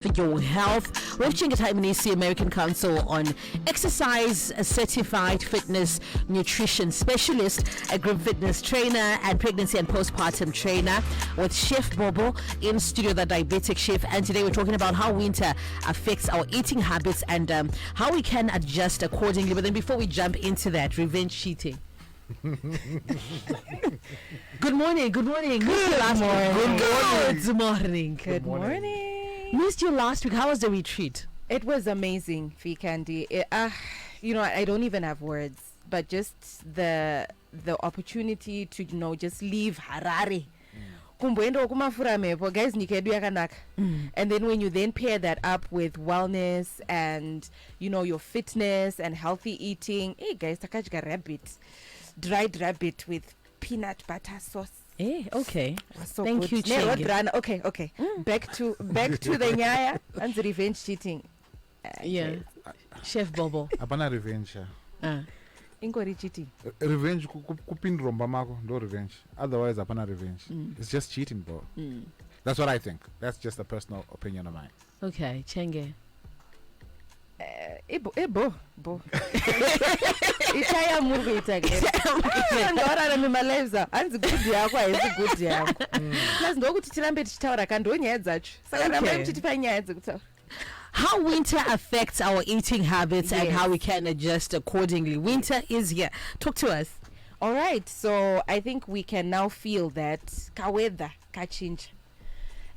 For your health. We've changed the American Council on Exercise, a certified fitness nutrition specialist, a group fitness trainer, and pregnancy and postpartum trainer with Chef Bobo in studio, the diabetic chef. And today we're talking about how winter affects our eating habits and how we can adjust accordingly. But then before we jump into that, revenge cheating. Good morning. Good morning. Good morning. Good morning. Missed you last week. How was the retreat? It was amazing, Fee Candy. I don't even have words, but just the opportunity to just leave Harare. Guys, and then when you then pair that up with wellness and your fitness and healthy eating, hey guys, dried rabbit with peanut butter sauce. Okay. So thank good. you, Chenge. Okay. Back to the nyaya and the revenge cheating. Yeah. Chef Bobo. Apana revenge. Ingori cheating. Revenge kupindromba mako no revenge. Otherwise apana revenge. It's just cheating, bro. That's what I think. That's just a personal opinion of mine. Okay, Chenge. Bo. Itaya murgo itake. Ndora mimaleza. Anzi good yako ayisi good yako. Plus ndokuti tirambe tichitaura kandonyedza chu. Saka rambe tichipa nyaya dzekutaura. How winter affects our eating habits and how we can adjust accordingly. Winter is here. Talk to us. All right. So I think we can now feel that kaweda kachinja.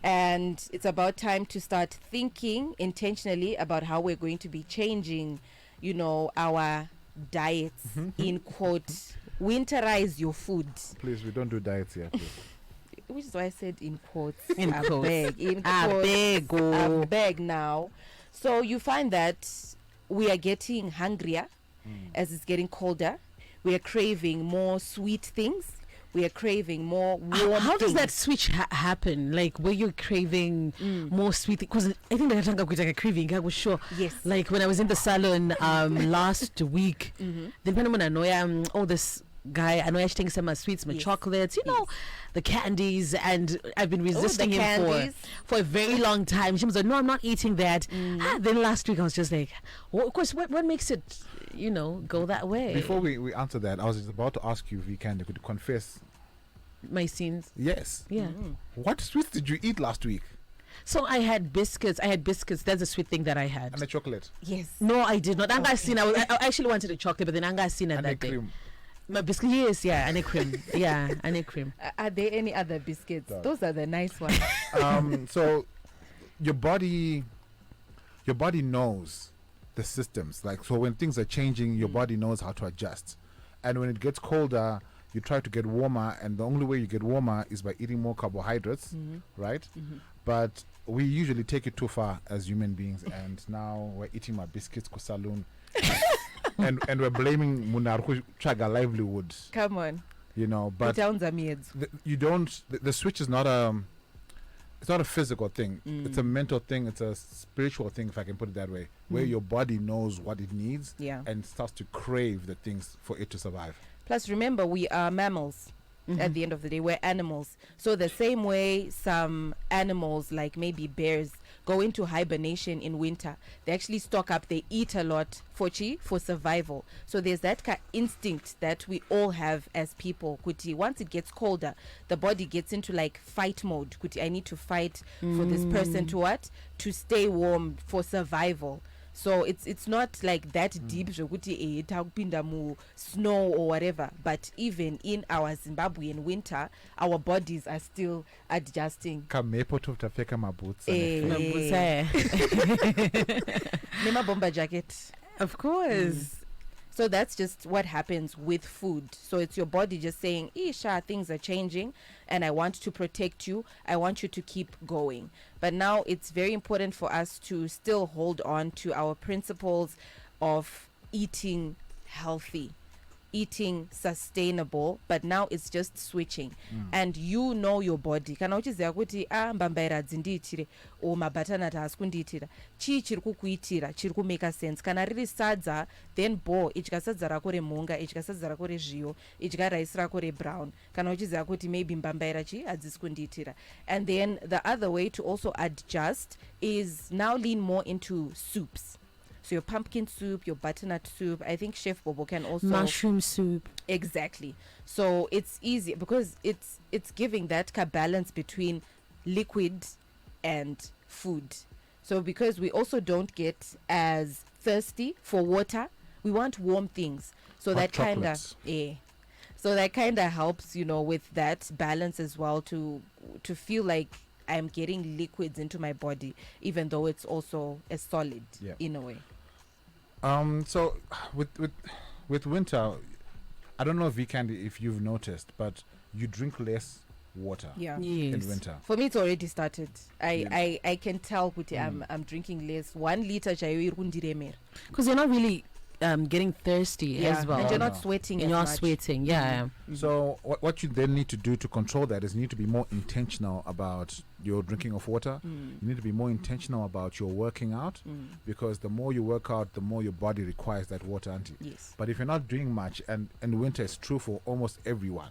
And it's about time to start thinking intentionally about how we're going to be changing, our diets, in quote, winterize your food. Please, we don't do diets here, please. Which is why I said in quotes. In quotes. I beg now. So you find that we are getting hungrier as it's getting colder. We are craving more sweet things. We are craving more warm How does things. that switch happen? Like, were you craving more sweet? Because I think that I'm craving. I was sure. Yes. Like when I was in the salon last week, then when I know this guy, I know I'm taking some sweets, my chocolates, the candies, and I've been resisting him for a very long time. She was like, "No, I'm not eating that." Then last week I was just like, well, of course, what makes it, go that way? Before we answer that, I was just about to ask you if you could confess my sins. Yes. Yeah. What sweets did you eat last week? So I had biscuits. That's a sweet thing that I had. And a chocolate. Yes. No, I did not. I actually wanted a chocolate, but then Anga seen it that day. Cream. My biscuit, yes, yeah, and a cream. Yeah, and a cream. Are there any other biscuits? Those are the nice ones. So your body knows the systems. Like, so when things are changing, your body knows how to adjust. And when it gets colder, you try to get warmer, and the only way you get warmer is by eating more carbohydrates, right? But we usually take it too far as human beings, and now we're eating my biscuits ko saloon. and we're blaming Munar who traga livelihood. Come on. But the switch is not it's not a physical thing. It's a mental thing. It's a spiritual thing, if I can put it that way, where your body knows what it needs and starts to crave the things for it to survive. Plus, remember, we are mammals. At the end of the day, we're animals. So the same way some animals, like maybe bears, go into hibernation in winter, they actually stock up, they eat a lot for survival. So there's that instinct that we all have as people. Kuti, once it gets colder, the body gets into like fight mode. Kuti, I need to fight for this person to stay warm for survival. So it's not like that deep snow or whatever, but even in our Zimbabwean winter, our bodies are still adjusting. Nema bomber jacket. Of course. So that's just what happens with food. So it's your body just saying, Isha, things are changing and I want to protect you. I want you to keep going. But now it's very important for us to still hold on to our principles of eating healthy. eating sustainable, but now it's just switching. And you know your body. Kana uchiziva kuti mbambaira dzindiitire o mabutternut haasi kundiitira. Chii chiri kukuitira, chiri kumeka sense. Kana riri sadza, then idya sadza rako remhunga, idya sadza rako rezviyo, idya rice rako rebrown. Kana uchiziva kuti maybe mbambaira chi hadzisi kundiitira. And then the other way to also adjust is now lean more into soups. So your pumpkin soup, your butternut soup. I think Chef Bobo can also mushroom soup. Exactly. So it's easy because it's giving that balance between liquid and food. So because we also don't get as thirsty for water, we want warm things. So Hot that kind of chocolates. so that kind of helps, with that balance as well to feel like I'm getting liquids into my body, even though it's also a solid in a way. So with winter, I don't know if you've noticed, but you drink less water Yeah. Yes. in winter. For me, it's already started. I can tell kuti I'm drinking less. 1 liter chayo irundiremera. Because you're not really getting thirsty as well. And you're No, not no. sweating And as you're not much. sweating. Yeah. So what you then need to do to control that is you need to be more intentional about your drinking of water. You need to be more intentional about your working out, because the more you work out, the more your body requires that water. Yes. But if you're not doing much, and winter is true for almost everyone,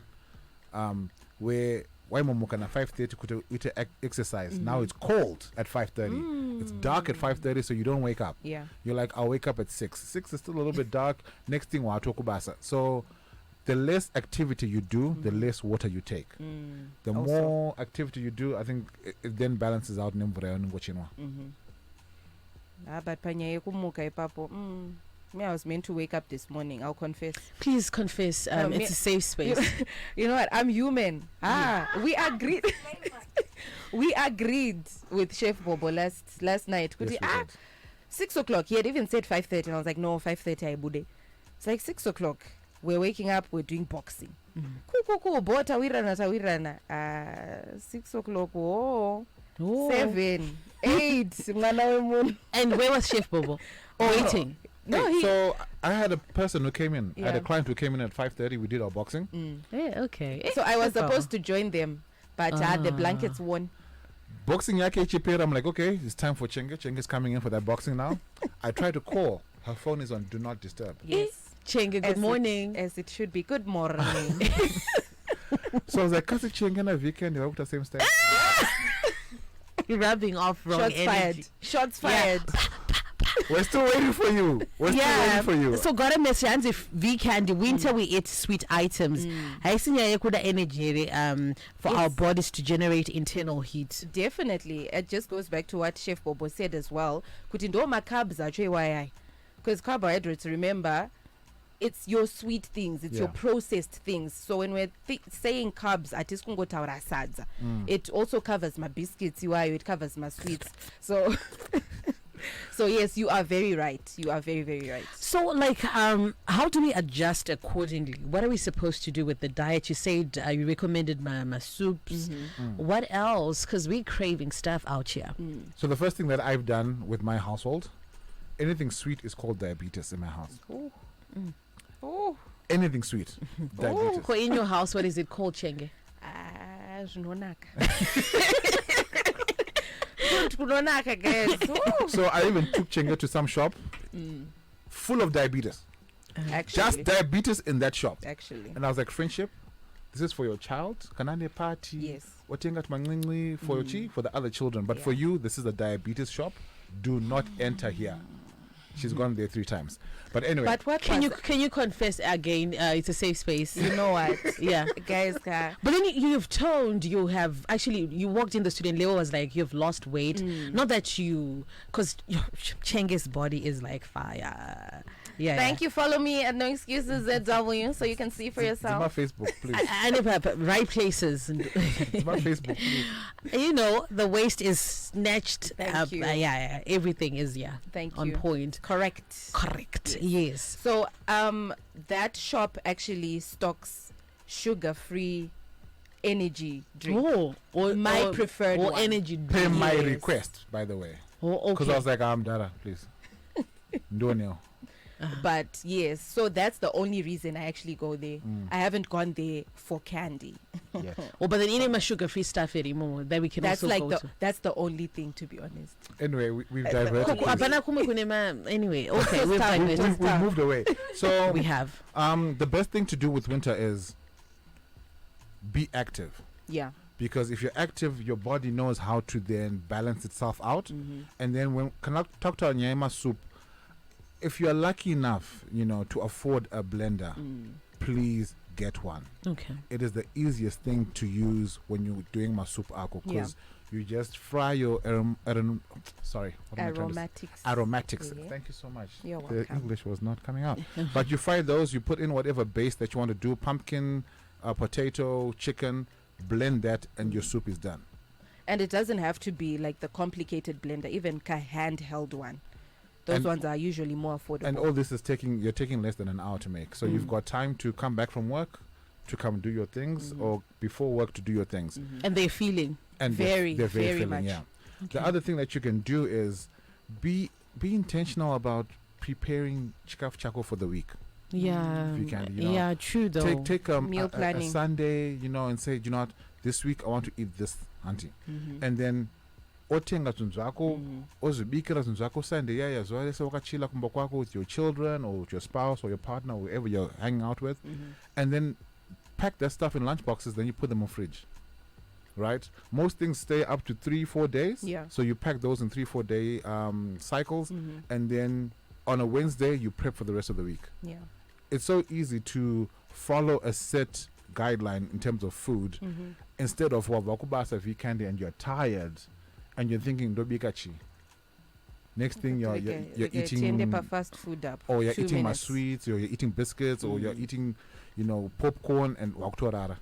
where why momokana 5:30 could exercise. Now it's cold at 5:30. It's dark at 5:30, so you don't wake up. Yeah. You're like, I'll wake up at 6. 6 is still a little bit dark. Next thing, watokubasa. So the less activity you do, the less water you take. The Also. more activity you do, I think it then balances out. But panya yekumuka ipapo. Me, I was meant to wake up this morning. I'll confess. Please confess. It's a safe space. You know what? I'm human. We agreed. We agreed with Chef Bobo last night. Yes, we Kuti, did. 6 o'clock. He had even said 5:30, and I was like, no, 5:30 I bude. It's like 6 o'clock. We're waking up. We're doing boxing. Cool. Bota wirana. 6 o'clock. Oh. 7, 8. Mwana wemun. And where was Chef Bobo? Waiting. No, Hey, he. so I had a person who came in. I had a Yeah. client who came in at 5:30. We did our boxing. Yeah, okay. So I was Chef Bobo. supposed to join them, but the blankets won. Boxing yake chipera. I'm like, okay, it's time for Chenge. Chenge's coming in for that boxing now. I tried to call. Her phone is on do not disturb. Yes. Chenga, good morning. As it should be. Good morning. So I was like, kasi Chenge na weekend. You the same style. You're rubbing off wrong Shots energy. fired. Shots Yeah. fired. We're still waiting for you. We're still waiting for you. So got a message if weekend winter we eat sweet items. I see you could energy for our Yes. bodies to generate internal heat. Definitely. It just goes back to what Chef Bobo said as well. Kutindoma carbs are because carbohydrates, remember, it's your sweet things, it's your Yeah. processed things. So when we're saying carbs, it also covers my biscuits, it covers my sweets. So so yes, you are very right. You are very, very right. So like how do we adjust accordingly? What are we supposed to do with the diet? You said you recommended my soups. What else? Because we're craving stuff out here. So the first thing that I've done with my household, anything sweet is called diabetes in my house. Oh, Anything sweet, diabetes. So in your house, what is it called, Chenge? zvinonaka. Kunonaka, guys. Ooh. So I even took Chenga to some shop full of diabetes. Actually, Just diabetes in that shop. actually. And I was like, friendship, this is for your child. Kanane party. Yes. Watenga tmangingli for your chi, for the other children. But for Yeah. you, this is a diabetes shop. Do not enter here. She's gone there 3 times. But anyway. But what Can was- you confess again? It's a safe space. you know what? Yeah. Guys, But then you've told you have actually you walked in the studio and Leo was like you've lost weight. Not that you, because Chenge's body is like fire. Yeah. thank you. Follow me at No Excuses ZW so you can see for It's my yourself. Facebook, please. And right places. It's my Facebook, please. You know the waist is snatched Thank up. you. Yeah. Everything is Thank on you. point. Correct. Correct. Yes. So that shop actually stocks sugar-free energy drink. Oh, or My preferred or one. energy. Pay drink. my Yes. request, by the way. Oh, Because okay. I was like, Dara, please. Do it now. But yes, so that's the only reason I actually go there. I haven't gone there for candy. Yeah. Oh, but then any sugar-free stuff anymore that we can That's also like go to. that's the only thing, to be honest. Anyway, we've diverted. Kuku, this. apana kume kunema- Anyway, okay, we've Stop. diverted. We've moved away. So We have. the best thing to do with winter is be active. Yeah. Because if you're active, your body knows how to then balance itself out. And then when can I talk to nyama soup, if you're lucky enough, to afford a blender, please get one. Okay. It is the easiest thing to use when you're doing my soup ako, because you just fry your what am I trying to say? Aromatics. Aromatics. Yeah. Thank you so much. You're The welcome. English was not coming out. But you fry those, you put in whatever base that you want to do, pumpkin, potato, chicken, blend that, and your soup is done. And it doesn't have to be like the complicated blender, even a handheld one. Those And- ones are usually more affordable. And all this is you're taking less than an hour to make. So you've got time to come back from work, to come do your things, or before work to do your things. And they're feeling. And Very, they're very very filling, much. yeah. Okay. The other thing that you can do is be intentional about preparing chikaf chako for the week. Yeah. If you can, Yeah, true though. Take Meal a planning. Sunday, and say, what, this week I want to eat this, auntie. And then othenga zvinhu zvako ozvibikira zvinhu zvako Sunday yaya zuva rese wakachila kumba kwako with your children or with your spouse or your partner, whoever you're hanging out with, and then pack that stuff in lunch boxes, then you put them in fridge. Right? Most things stay up to 3-4 days. Yeah. So you pack those in 3-4 day cycles, and then on a Wednesday you prep for the rest of the week. Yeah. It's so easy to follow a set guideline in terms of food instead of wakubasa weekend and you're tired and you're thinking dobikachi. Next thing you're eating fast food up. or you're 2 eating my minutes. sweets, or you're eating biscuits, or you're eating popcorn and waktorara.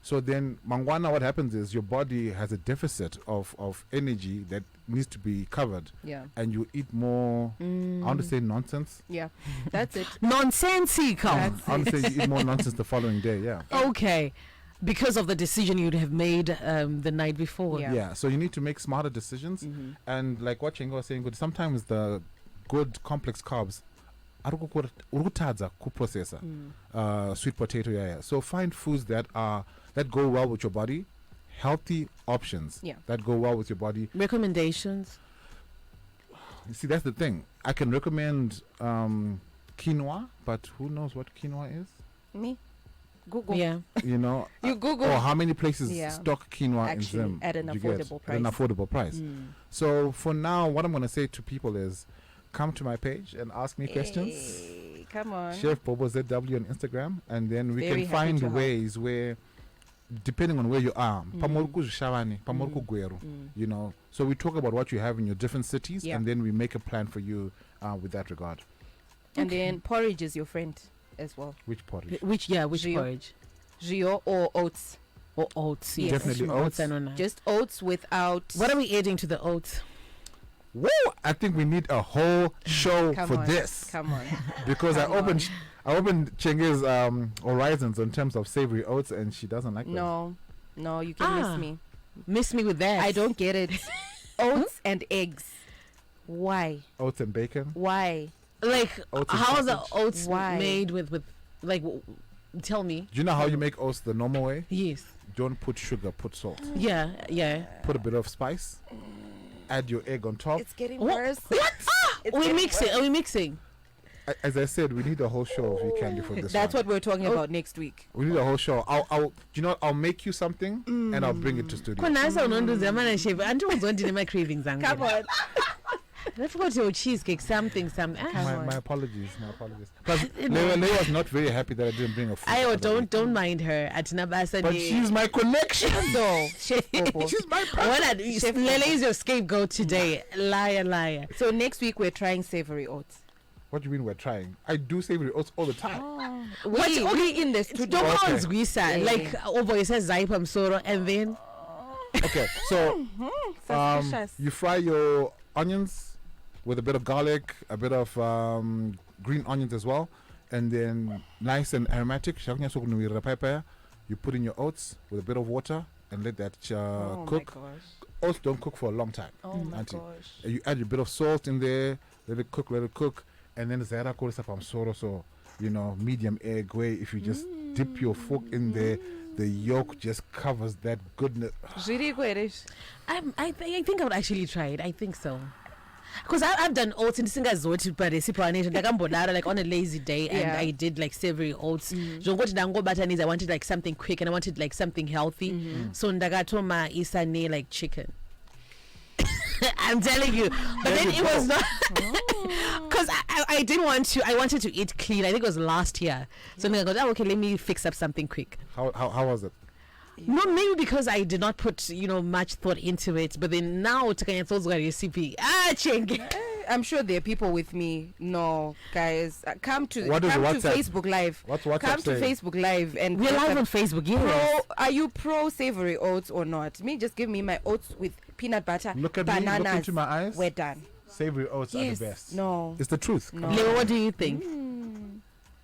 So then mangwana, what happens is your body has a deficit of energy that needs to be covered, Yeah. and you eat more I want to say nonsense. Yeah. That's it. Nonsensical. That's I want to say you eat more nonsense the following day. Yeah. Okay. Because of the decision you'd have made the night before. Yeah. Yeah, so you need to make smarter decisions. And like what Chengo was saying, good, sometimes the good complex carbs urukutadza kuprocessor sweet potato, yeah. So find foods that go well with your body, healthy options that go well with your body. Recommendations? You see, that's the thing. I can recommend quinoa, but who knows what quinoa is? Me? Google. Yeah. You know, You Google. or how many places Yeah. stock quinoa Actually, in Zim? at an you get? affordable At an price. affordable price. So for now, what I'm going to say to people is, come to my page and ask me questions. Hey, come on. Chef Bobo ZW on Instagram, and then we Very can happy find to help. ways where, depending on where you are, pamorku zvishavani, pamorku gweru, So we talk about what you have in your different cities, Yeah. and then we make a plan for you with that regard. And then porridge is your friend as well. Which porridge? Which Rio. porridge? Rio or oats. Or oats. Yes. Definitely oats. I don't know. Just oats without. What are we adding to the oats? Woo! I think we need a whole show Come for on. this, Come on. because Come I opened Chenge's horizons in terms of savory oats, and she doesn't like them. No, you can Ah. miss me. Miss me with that. I don't get it. Oats and eggs. Why? Oats and bacon. Why? Like, Oats and how are the sausage. oats Why? made with like, tell me. Do you know how you make oats the normal way? Yes. Don't put sugar, put salt. Yeah, yeah. Put a bit of spice. Add your egg on top. It's getting What? worse. What? It's We're getting mixing. worse. Are we mixing? As I said, we need a whole show of You Candy for this. That's one. what we're talking about next week. We need a whole show. I'll make you something and I'll bring it to studio. Konasa unondoza mana chef. Anti uzondine my cravings zangu. Come on. I forgot your cheesecake. Something. Come on. My apologies. Plus, Leia was not very happy that I didn't bring a food. Ayo, don't mind her. Atina basa But she's my connection. So, Chef Bobo. She's my person. Chef Lele is your scapegoat today. Liar. So next week we're trying savory oats. What do you mean we're trying? I do savory oats all the time. We in the studio. Don't call Okay. us Gwisa. Yeah. Like, over it says Zaipa Msoro, and then Okay, so Suspicious. you fry your onions with a bit of garlic, a bit of green onions as well, and then nice and aromatic. You put in your oats with a bit of water and let that Oh cook. my gosh. Oats don't cook for a long time. Oh my Auntie. gosh. You add a bit of salt in there, let it cook, and then Zara calls up Soro, so medium egg where if you just dip your fork in there, the yolk just covers that goodness. I think I would actually try it. I think so. Because I've done oats in Singazoti, but like on a lazy day, and I did like savory oats. I wanted like something quick and I wanted like something healthy. So ndagatoma isane like chicken. I'm telling you, but then it was not because I didn't want to. I wanted to eat clean. I think it was last year. So then I go, okay, let me fix up something quick. How was it? No, maybe because I did not put much thought into it. But then now recipe. I'm sure there are people with me. No, guys, come to Facebook Live. Come to Facebook Live, and we're live on Facebook. Yes. Are you pro savory oats or not? Just give me my oats with peanut butter, bananas. Look into my eyes. We're done. Savory oats are the best. No, it's the truth. No. Leo, what do you think?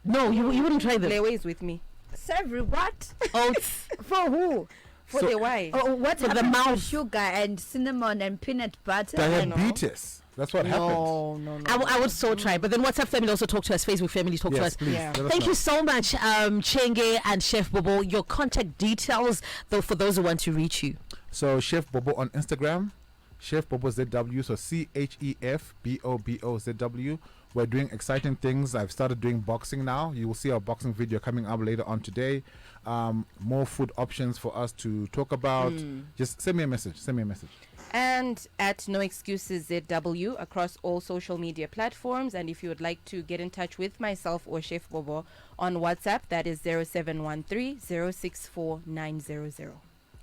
No, you wouldn't try them. Leo is with me. Savory what? Oats. For who? For the why? Oh, what for the happened to mouth? Sugar and cinnamon and peanut butter. Diabetes. That's what happened. No. I would so try. But then WhatsApp family also talk to us. Facebook family talk to us. Please. Yeah. Thank you so much, Chenge and Chef Bobo. Your contact details, though, for those who want to reach you. So Chef Bobo on Instagram, Chef Bobo ZW. So CHEFBOBOZW. We're doing exciting things. I've started doing boxing now. You will see our boxing video coming up later on today. More food options for us to talk about. Just send me a message. And at No Excuses ZW across all social media platforms. And if you would like to get in touch with myself or Chef Bobo on WhatsApp, that is 0713 064 900.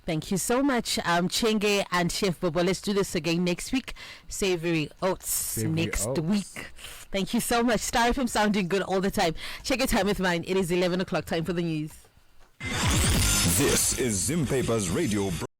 Thank you so much, Chenge and Chef Bobo. Let's do this again next week. Savory oats next week. Thank you so much. Star FM sounding good all the time. Check your time with mine. It is 11 o'clock. Time for the news. This is Zim Papers Radio.